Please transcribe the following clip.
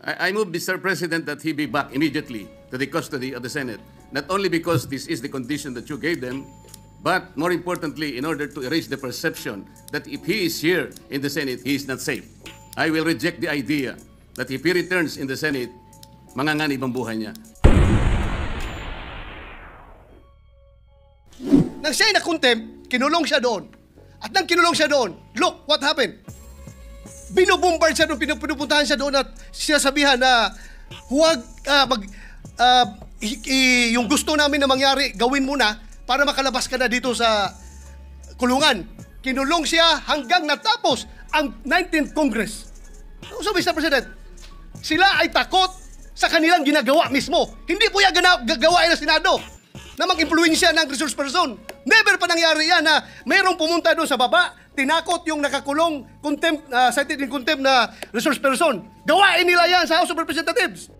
I move, Mr. President, that he be back immediately to the custody of the Senate. Not only because this is the condition that you gave them, but more importantly, in order to erase the perception that if he is here in the Senate, he is not safe. I will reject the idea that if he returns in the Senate, manganganib ang buhay niya. Nang siya'y na-contempt, kinulong siya doon. At nang kinulong siya doon, look, what happened? Binubombard siya doon, pinupuntahan siya doon at sinasabihan na huwag yung gusto namin na mangyari, gawin mo na para makalabas ka na dito sa kulungan. Kinulong siya hanggang natapos ang 19th Congress. So, Mr. President, sila ay takot sa kanilang ginagawa mismo. Hindi po yan gagawain ng Senado na mag-impluensya ng resource person. Never pa nangyari yan na mayroong pumunta doon sa baba, tinakot yung nakakulong, cited in contempt na resource person. Gawain nila yan sa House of Representatives.